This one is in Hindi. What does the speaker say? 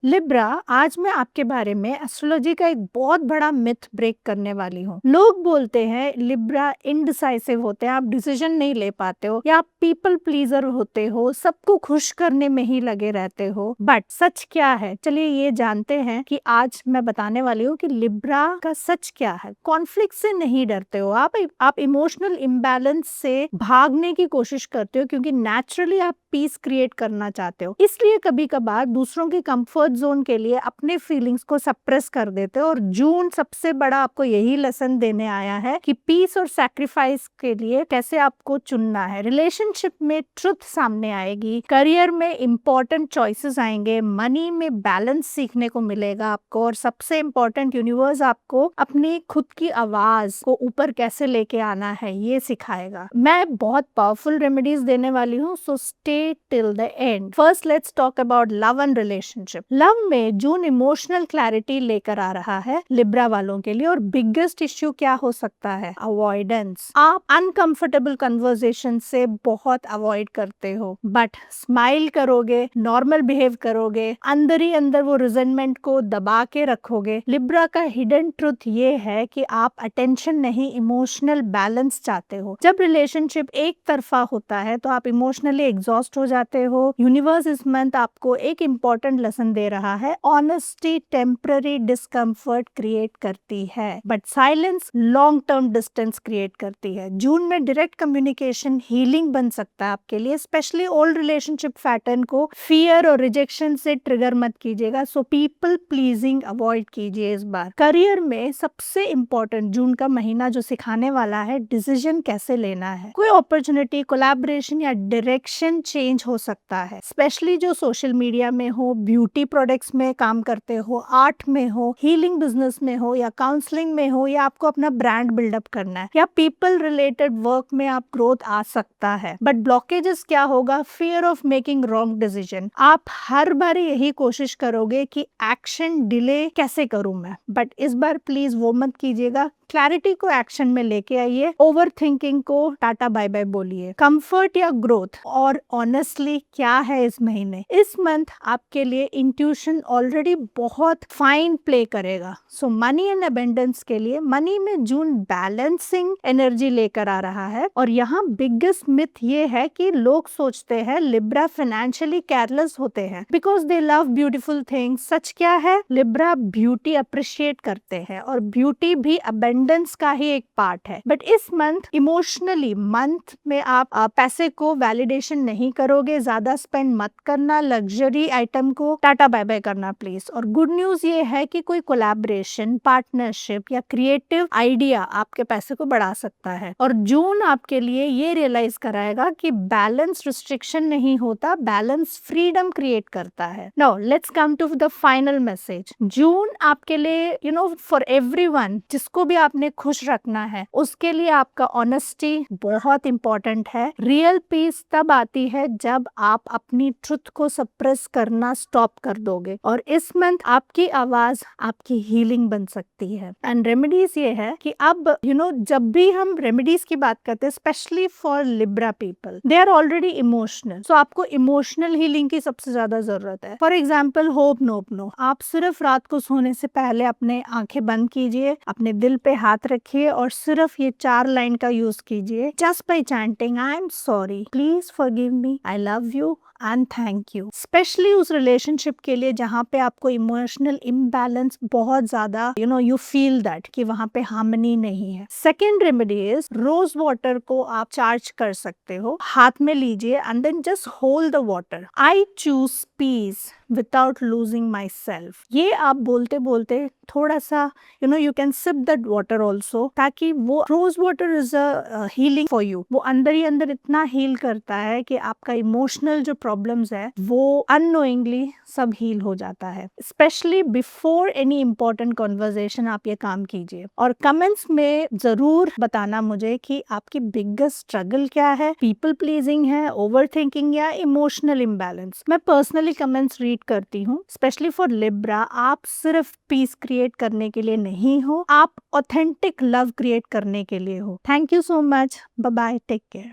लिब्रा, आज मैं आपके बारे में एस्ट्रोलॉजी का एक बहुत बड़ा मिथ ब्रेक करने वाली हूँ। लोग बोलते हैं लिब्रा इनडिसाइसिव होते हैं, आप डिसीजन नहीं ले पाते हो या आप पीपल प्लीजर होते हो, सबको खुश करने में ही लगे रहते हो। बट सच क्या है, चलिए ये जानते हैं कि आज मैं बताने वाली हूँ कि लिब्रा का सच क्या है। कॉन्फ्लिक्ट से नहीं डरते हो आप इमोशनल इम्बैलेंस से भागने की कोशिश करते हो क्योंकि नेचुरली आप पीस क्रिएट करना चाहते हो। इसलिए कभी कभार दूसरों के कंफर्ट जोन के लिए अपने फीलिंग्स को सप्रेस कर देते हो। और जून सबसे बड़ा आपको यही लेसन देने आया है कि पीस और सैक्रिफाइस के लिए कैसे आपको चुनना है। रिलेशनशिप में ट्रुथ सामने आएगी, करियर में इंपॉर्टेंट चॉइसेस आएंगे, मनी में बैलेंस सीखने को मिलेगा आपको, और सबसे इम्पोर्टेंट यूनिवर्स आपको अपनी खुद की आवाज को ऊपर कैसे लेके आना है ये सिखाएगा। मैं बहुत पावरफुल रेमेडीज देने वाली हूँ, so stay till the end. First let's talk about love and relationship. Love में जून इमोशनल क्लैरिटी लेकर आ रहा है लिब्रा वालों के लिए, और बिगेस्ट इश्यू क्या हो सकता है? अवॉइडेंस। आप अनकंफर्टेबल कन्वर्सेशन से बहुत अवॉइड करते हो, बट स्माइल करोगे, नॉर्मल बिहेव करोगे, अंदर ही अंदर वो रिजेंटमेंट को दबा के रखोगे। लिब्रा का हिडन ट्रुथ ये है कि आप अटेंशन नहीं, इमोशनल बैलेंस चाहते हो। जब रिलेशनशिप एक तरफा होता है तो आप इमोशनली एग्जॉस्ट हो जाते हो। यूनिवर्स इस मंथ आपको एक इम्पोर्टेंट लेसन दे रहा है। ऑनेस्टी टेम्पररी डिस्कम्फर्ट क्रिएट करती है, but silence long term distance create करती है। जून में डायरेक्ट कम्युनिकेशन हीलिंग बन सकता है आपके लिए। स्पेशली ओल्ड रिलेशनशिप पैटर्न को फियर और रिजेक्शन से ट्रिगर मत कीजिएगा, सो पीपल प्लीजिंग अवॉइड कीजिए इस बार। करियर में सबसे इम्पोर्टेंट जून का महीना जो सिखाने वाला है डिसीजन कैसे लेना है। कोई अपॉर्चुनिटी, कोलैबोरेशन या डायरेक्शन चेंज हो सकता है, स्पेशली जो सोशल मीडिया में हो, ब्यूटी प्रोडक्ट्स में काम करते हो, आर्ट में हो, हीलिंग बिजनेस में हो, या काउंसलिंग में हो, या आपको अपना ब्रांड बिल्डअप करना है, या पीपल रिलेटेड वर्क में आप ग्रोथ आ सकता है। बट ब्लॉकेजेस क्या होगा? Fear of making wrong decision. आप हर बार यही कोशिश करोगे कि एक्शन डिले कैसे करूं मैं, बट इस बार प्लीज वो मत कीजिएगा। क्लैरिटी को एक्शन में लेके आइए, ओवर थिंकिंग को टाटा बाय बाय बोलिए। कंफर्ट या ग्रोथ, और ऑनेस्टली क्या है इस महीने? इस मंथ आपके लिए इंट्यूशन ऑलरेडी बहुत फाइन प्ले करेगा। सो मनी एंड अबेंडेंस के लिए मनी में जून बैलेंसिंग एनर्जी लेकर आ रहा है। और यहाँ बिगेस्ट मिथ ये है कि लोग सोचते हैं लिब्रा फाइनेंशियली केयरलेस होते हैं because they love beautiful things. सच क्या है? लिब्रा ब्यूटी अप्रिशिएट करते हैं, और ब्यूटी भी अबेंडेंस का ही एक पार्ट है। बट इस मंथ इमोशनली मंथ में आप पैसे को वैलिडेशन नहीं करोगे, ज्यादा स्पेंड मत करना, लग्जरी आइटम को टाटा बाय बाय करना प्लीज। और गुड न्यूज ये है कि कोई कोलैबोरेशन, पार्टनरशिप या क्रिएटिव आइडिया आपके पैसे को बढ़ा सकता है। और जून आपके लिए ये रियलाइज कराएगा कि बैलेंस रिस्ट्रिक्शन नहीं होता, बैलेंस फ्रीडम क्रिएट करता है। Now let's come to the final message. June आपके लिए फॉर एवरीवन, जिसको भी आपने खुश रखना है, उसके लिए आपका ऑनेस्टी बहुत इंपॉर्टेंट है। रियल पीस तब आती है जब आप अपनी ट्रुथ को सप्रेस करना स्टॉप कर दोगे, और इस मंथ आपकी आवाज आपकी हीलिंग बन सकती है। एंड रेमेडीज ये है कि अब जब भी हम रेमेडीज की बात करते हैं, specially for Libra people, they are already emotional, so आपको इमोशनल हीलिंग की सबसे ज्यादा जरूरत है। For example hope nope no, आप सिर्फ रात को सोने से पहले अपने आंखें बंद कीजिए, अपने दिल पे हाथ रखिए, और सिर्फ ये 4 लाइन का यूज कीजिए। Just by chanting I am sorry, please forgive me, I love you and thank you. Specially उस रिलेशनशिप के लिए जहाँ पे आपको इमोशनल इम्बैलेंस बहुत ज्यादा यू फील दैट कि वहाँ पे हार्मनी नहीं है। Second remedy is rose water को आप चार्ज कर सकते हो, हाथ में लीजिए and then just hold the water. I choose peace without losing my self. ये आप बोलते बोलते थोड़ा सा you can sip that water also, ताकि वो rose water is a healing for you. वो अंदर ही अंदर इतना हील करता है कि आपका इमोशनल जो प्रॉब्लम्स है वो अननोइंगली सब हील हो जाता है। Specially before any important conversation आप ये काम कीजिए, और कमेंट्स में जरूर बताना मुझे कि आपकी बिगेस्ट स्ट्रगल क्या है, पीपल प्लीजिंग है, ओवर थिंकिंग, या इमोशनल इम्बैलेंस। मैं पर्सनली कमेंट्स रीड करती हूँ। स्पेशली फॉर लिब्रा, आप सिर्फ पीस क्रिएट करने के लिए नहीं हो, आप ऑथेंटिक लव क्रिएट करने के लिए हो। Thank you so much, bye bye, take care.